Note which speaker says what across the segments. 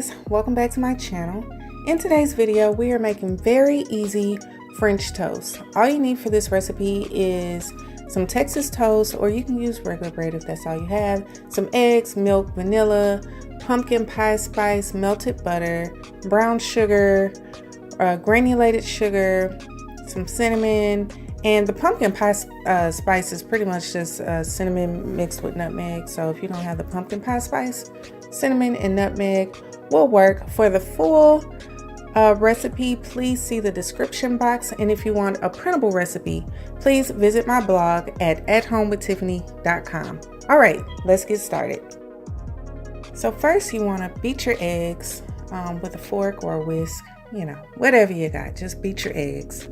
Speaker 1: guys, welcome back to my channel. In today's video we are making very easy French toast. All you need for this recipe is some Texas toast, or you can use regular bread if that's all you have, some eggs, milk, vanilla, pumpkin pie spice, melted butter, brown sugar, granulated sugar, some cinnamon, and the pumpkin pie spice is pretty much just cinnamon mixed with nutmeg. So if you don't have the pumpkin pie spice, cinnamon and nutmeg will work. For the full recipe, please see the description box, and if you want a printable recipe, please visit my blog at athomewithtiffany.com. All right, let's get started. So first you want to beat your eggs with a fork or a whisk, you know, whatever you got, just beat your eggs.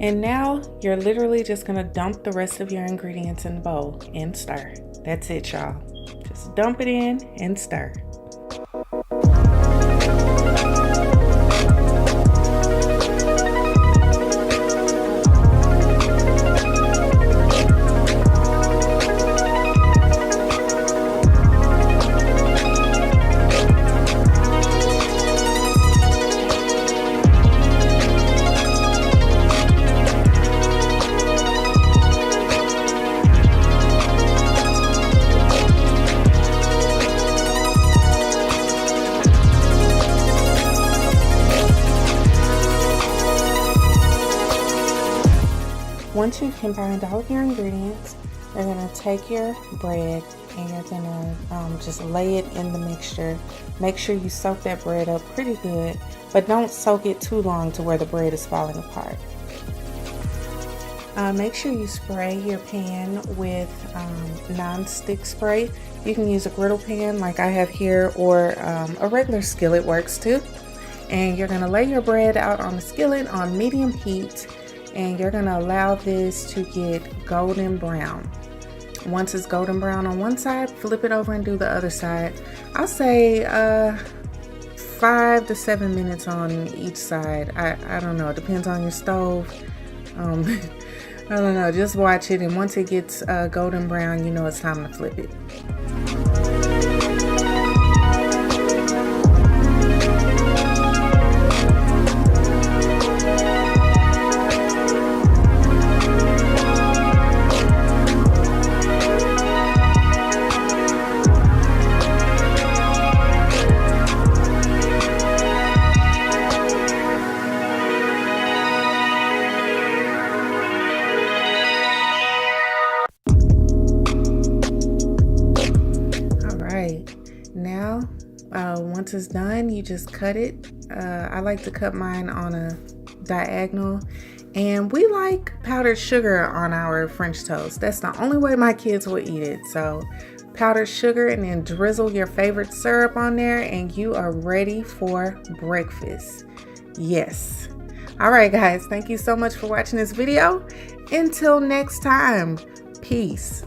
Speaker 1: And now you're literally just gonna dump the rest of your ingredients in the bowl and stir. That's it, y'all. Just dump it in and stir. Once you've combined all of your ingredients, you're going to take your bread and you're going to just lay it in the mixture. Make sure you soak that bread up pretty good, but don't soak it too long to where the bread is falling apart. Make sure you spray your pan with non-stick spray. You can use a griddle pan like I have here, or a regular skillet works too. And you're going to lay your bread out on the skillet on medium heat, and you're going to allow this to get golden brown. Once it's golden brown on one side, flip it over and do the other side. I'll say 5 to 7 minutes on each side. I don't know, it depends on your stove. I don't know, just watch it, and once it gets golden brown, you know it's time to flip it. Now once it's done, you just cut it. I like to cut mine on a diagonal, and we like powdered sugar on our French toast. That's the only way my kids will eat it. So powdered sugar, and then drizzle your favorite syrup on there, and you are ready for breakfast. Yes. All right guys, thank you so much for watching this video. Until next time, peace.